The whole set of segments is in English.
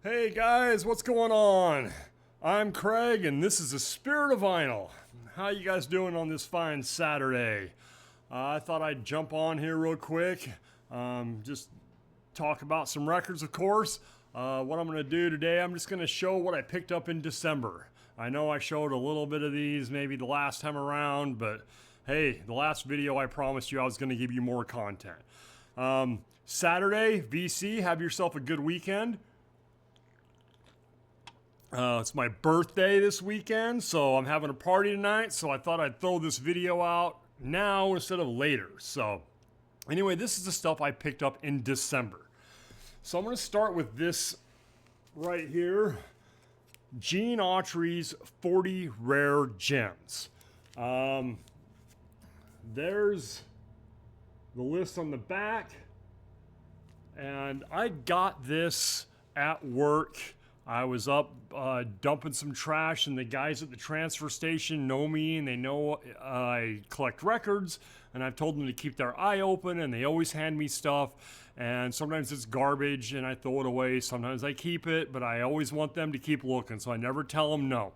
Hey guys, what's going on? I'm Craig and this is the Spirit of Vinyl. How you guys doing on this fine Saturday? I thought I'd jump on here real quick, just talk about some records, of course. What I'm going to do today, I'm just going to show what I picked up in December. I know I showed a little bit of these maybe the last time around, but hey, the last video I promised you I was going to give you more content. Saturday, VC, have yourself a good weekend. It's my birthday this weekend, so I'm having a party tonight, so I thought I'd throw this video out now instead of later. So, anyway, this is the stuff I picked up in December. So I'm going to start with this right here. Gene Autry's 40 Rare Gems. There's the list on the back. And I got this at work. I was up dumping some trash, and the guys at the transfer station know me, and they know I collect records, and I've told them to keep their eye open, and they always hand me stuff, and sometimes it's garbage, and I throw it away. Sometimes I keep it, but I always want them to keep looking, so I never tell them no.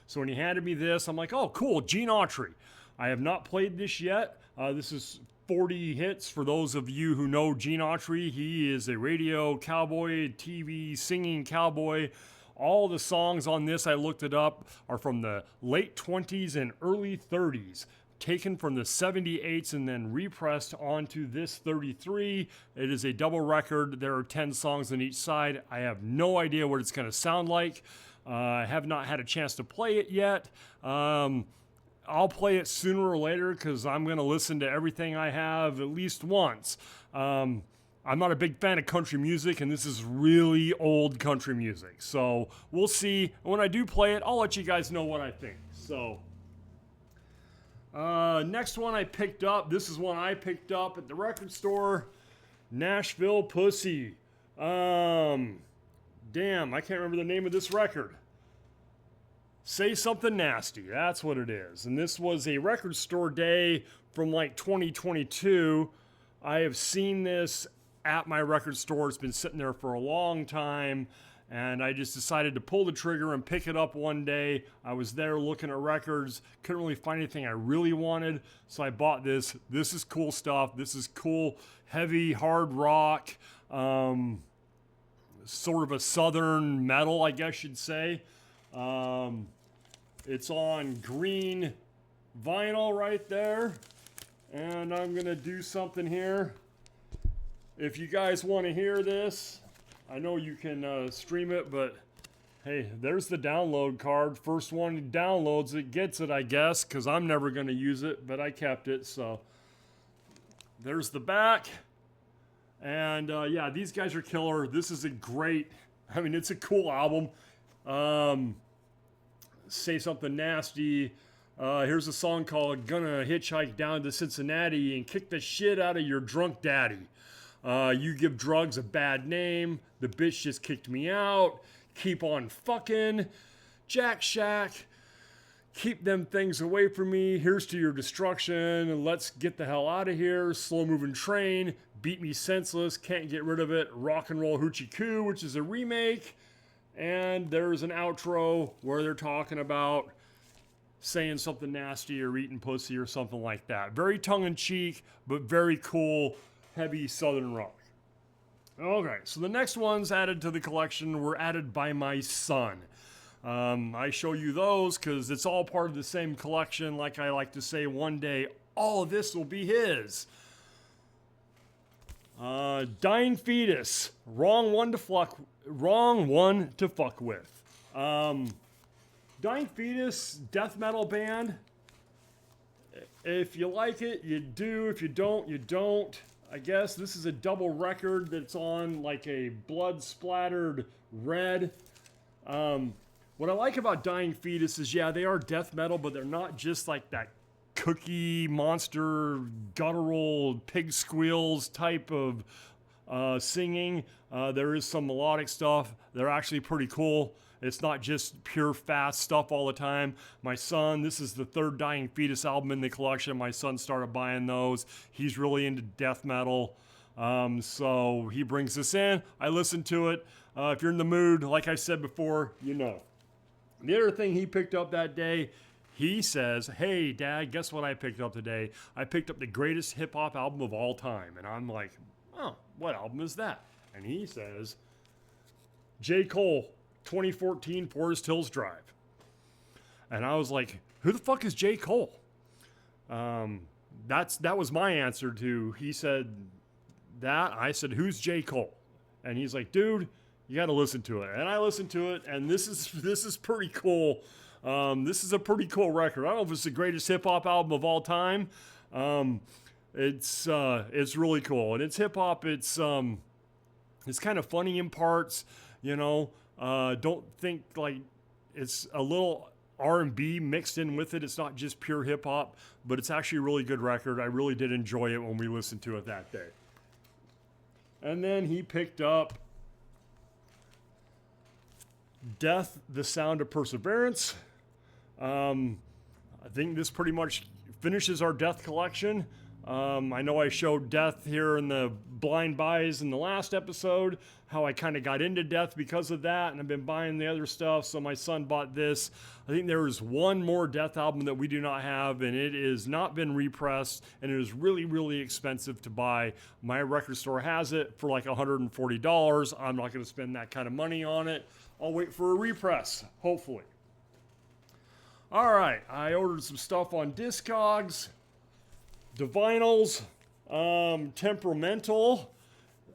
So when he handed me this, I'm like, oh, cool, Gene Autry. I have not played this yet. This is 40 hits for those of you who know Gene Autry. He is a radio cowboy, TV singing cowboy. All the songs on this, I looked it up, are from the late 20s and early 30s, taken from the 78s and then repressed onto this 33. It is a double record. There are 10 songs on each side. I have no idea what it's going to sound like. I have not had a chance to play it yet. I'll play it sooner or later because I'm going to listen to everything I have at least once. I'm not a big fan of country music, and this is really old country music. So we'll see. When I do play it, I'll let you guys know what I think. So next one I picked up. This is one I picked up at the record store. Nashville Pussy. Damn, I can't remember the name of this record. Say Something Nasty, that's what it is. And this was a record store day from like 2022. I have seen this at my record store. It's been sitting there for a long time, and I just decided to pull the trigger and pick it up one day. I was there looking at records, couldn't really find anything I really wanted, so I bought this. This is cool stuff. This is cool, heavy, hard rock, sort of a southern metal, I guess you'd say. It's on green vinyl right there, and I'm gonna do something here. If you guys want to hear this, I know you can stream it, but hey, there's the download card. First one who downloads it gets it, I guess, because I'm never gonna use it, but I kept it. So there's the back, and yeah, these guys are killer. This is a great, I mean, it's a cool album. Say Something Nasty. Here's a song called Gonna Hitchhike Down to Cincinnati and Kick the Shit Out of Your Drunk Daddy. You Give Drugs a Bad Name. The Bitch Just Kicked Me Out. Keep On Fucking. Jack Shack. Keep Them Things Away From Me. Here's to Your Destruction. Let's Get the Hell Out of Here. Slow Moving Train. Beat Me Senseless. Can't Get Rid of It. Rock and Roll Hoochie Coo, which is a remake. And there's an outro where they're talking about saying something nasty or eating pussy or something like that. Very tongue-in-cheek, but very cool, heavy southern rock. Okay, so the next ones added to the collection were added by my son. I show you those because it's all part of the same collection. Like I like to say, one day all of this will be his. Dying Fetus, wrong one to fuck with. Dying Fetus, death metal band. If you like it, you do. If you don't, you don't. I guess this is a double record that's on like a blood splattered red. What I like about Dying Fetus is, yeah, they are death metal, but they're not just like that cookie monster guttural pig squeals type of singing. There is some melodic stuff. They're actually pretty cool. It's not just pure fast stuff all the time. My son, this is the third Dying Fetus album in the collection. My son started buying those. He's really into death metal. So he brings this in. I listen to it. If you're in the mood, like I said before, you know. The other thing he picked up that day, he says, "Hey, Dad, guess what I picked up today? I picked up the greatest hip hop album of all time." And I'm like, "Oh, what album is that?" And he says, J. Cole, 2014 Forest Hills Drive. And I was like, "Who the fuck is J. Cole?" That was my answer to. He said that. I said, "Who's J. Cole?" And he's like, "Dude, you got to listen to it." And I listened to it, and this is pretty cool. This is a pretty cool record. I don't know if it's the greatest hip hop album of all time. It's really cool, and it's hip hop. It's kind of funny in parts, you know. Don't think like it's a little R&B mixed in with it. It's not just pure hip hop, but it's actually a really good record. I really did enjoy it when we listened to it that day. And then he picked up Death, the Sound of Perseverance. I think this pretty much finishes our Death collection. I know I showed Death here in the blind buys in the last episode, how I kind of got into Death because of that, and I've been buying the other stuff, so my son bought this. I think there is one more Death album that we do not have, and it has not been repressed, and it is really, really expensive to buy. My record store has it for like $140. I'm not going to spend that kind of money on it. I'll wait for a repress, hopefully. All right, I ordered some stuff on Discogs. The vinyls, Temperamental.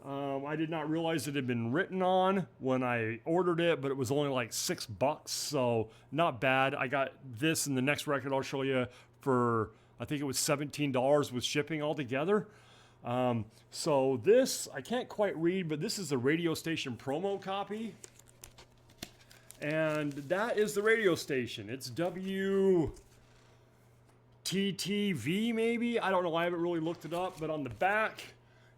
I did not realize it had been written on when I ordered it, but it was only like $6, so not bad. I got this and the next record I'll show you for, I think it was $17 with shipping altogether. So this, I can't quite read, but this is a radio station promo copy. And that is the radio station. It's WTTV maybe? I don't know. I haven't really looked it up. But on the back,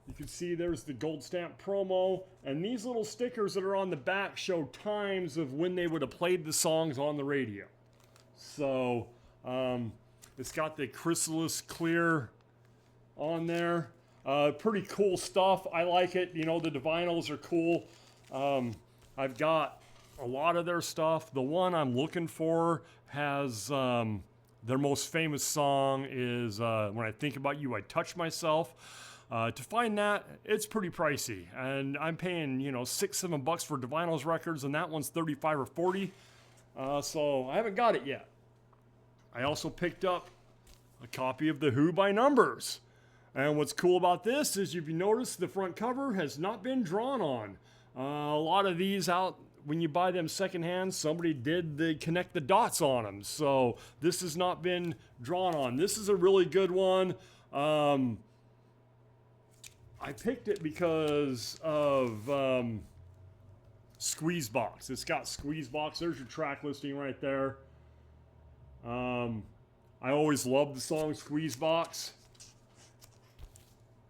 you can see there's the gold stamp promo. And these little stickers that are on the back show times of when they would have played the songs on the radio. So it's got the Chrysalis Clear on there. Pretty cool stuff. I like it. You know, the vinyls are cool. I've got a lot of their stuff. The one I'm looking for has their most famous song is When I Think About You, I Touch Myself. To find that, it's pretty pricey. And I'm paying, $6, $7 for Divinyls records, and that one's $35 or $40. So I haven't got it yet. I also picked up a copy of The Who by Numbers. And what's cool about this is, if you notice, the front cover has not been drawn on. A lot of these out, when you buy them secondhand, somebody did connect the dots on them. So this has not been drawn on. This is a really good one. I picked it because of Squeezebox. It's got Squeezebox. There's your track listing right there. I always loved the song Squeezebox.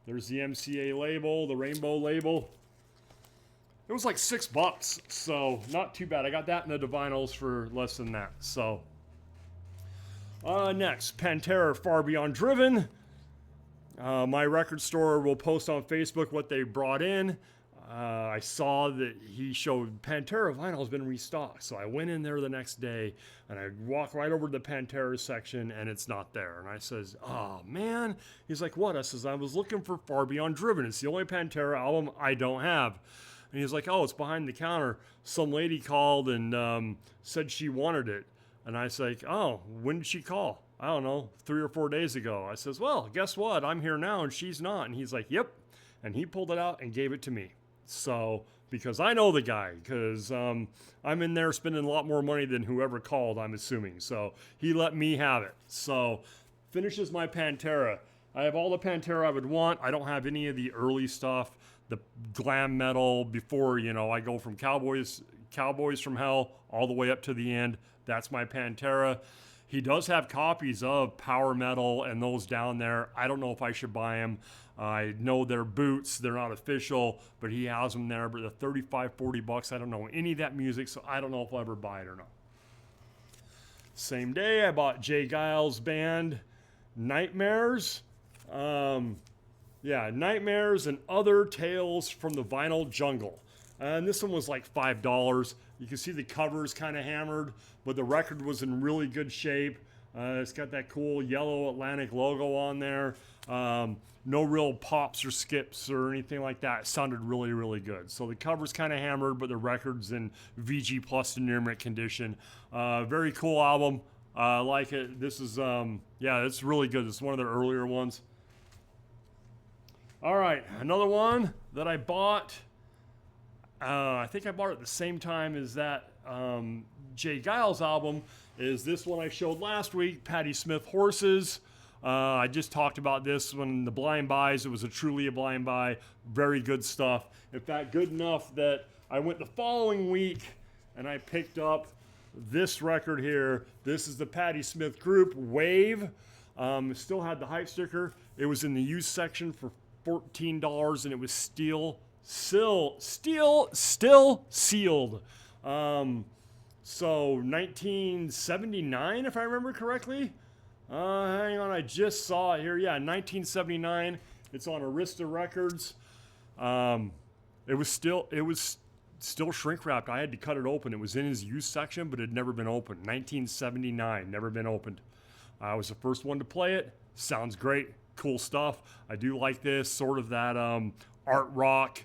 There's the MCA label, the rainbow label. It was like $6, so not too bad. I got that in the Divinyls for less than that. So next, Pantera, Far Beyond Driven. My record store will post on Facebook what they brought in. I saw that he showed Pantera vinyl has been restocked, so I went in there the next day and I walked right over to the Pantera section and it's not there. And I says, "Oh man." He's like, "What?" I says, "I was looking for Far Beyond Driven. It's the only Pantera album I don't have." And he's like, "Oh, it's behind the counter. Some lady called and said she wanted it." And I was like, "Oh, when did she call?" "I don't know, 3 or 4 days ago." I says, "Well, guess what? I'm here now and she's not." And he's like, "Yep." And he pulled it out and gave it to me. So, because I know the guy, because I'm in there spending a lot more money than whoever called, I'm assuming. So he let me have it. So finishes my Pantera. I have all the Pantera I would want. I don't have any of the early stuff, the glam metal before, I go from Cowboys from Hell all the way up to the end. That's my Pantera. He does have copies of Power Metal and those down there. I don't know if I should buy them. I know they're boots. They're not official, but he has them there. But the $35, $40, I don't know any of that music, so I don't know if I'll ever buy it or not. Same day, I bought Jay Giles' band, Nightmares. Yeah, Nightmares and Other Tales from the Vinyl Jungle. And this one was like $5. You can see the cover's kind of hammered, but the record was in really good shape. It's got that cool yellow Atlantic logo on there. No real pops or skips or anything like that. It sounded really, really good. So the cover's kind of hammered, but the record's in VG Plus near mint condition. Very cool album. I like it. This is, yeah, it's really good. It's one of their earlier ones. All right, another one that I bought. I think I bought it at the same time as that Jay Giles album. Is this one I showed last week, Patti Smith Horses. I just talked about this when the blind buys. It was truly a blind buy. Very good stuff. In fact, good enough that I went the following week and I picked up this record here. This is the Patti Smith group, Wave. Still had the hype sticker. It was in the used section for $14 and it was still sealed. So 1979, if I remember correctly. Hang on, I just saw it here. Yeah, 1979. It's on Arista Records. It was still shrink wrapped. I had to cut it open. It was in his used section, but it had never been opened. 1979, never been opened. I was the first one to play it. Sounds great, cool stuff. I do like this, sort of that art rock,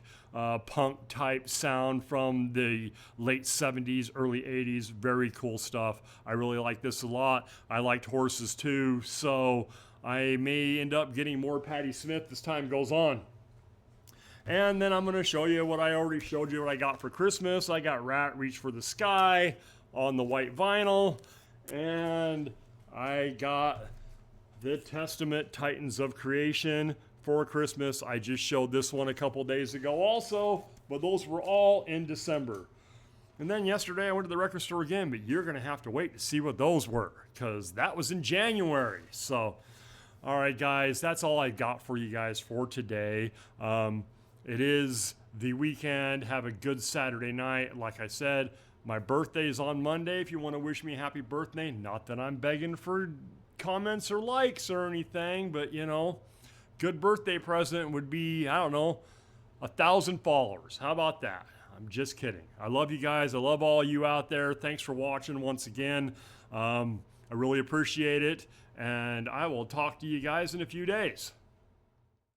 punk type sound from the late 70s, early 80s. Very cool stuff. I really like this a lot. I liked Horses too, so I may end up getting more Patti Smith as time goes on. And then I'm going to show you what I already showed you what I got for Christmas. I got Rat Reach for the Sky on the white vinyl, and I got the Testament Titans of Creation for Christmas. I just showed this one a couple days ago also, but those were all in December. And then yesterday I went to the record store again, but you're going to have to wait to see what those were because that was in January. So, all right, guys, that's all I got for you guys for today. It is the weekend. Have a good Saturday night. Like I said, my birthday is on Monday. If you want to wish me a happy birthday, not that I'm begging for comments or likes or anything, but you know, good birthday present would be, I don't know, 1,000 followers. How about that? I'm just kidding. I love you guys. I love all you out there. Thanks for watching once again. I really appreciate it. And I will talk to you guys in a few days.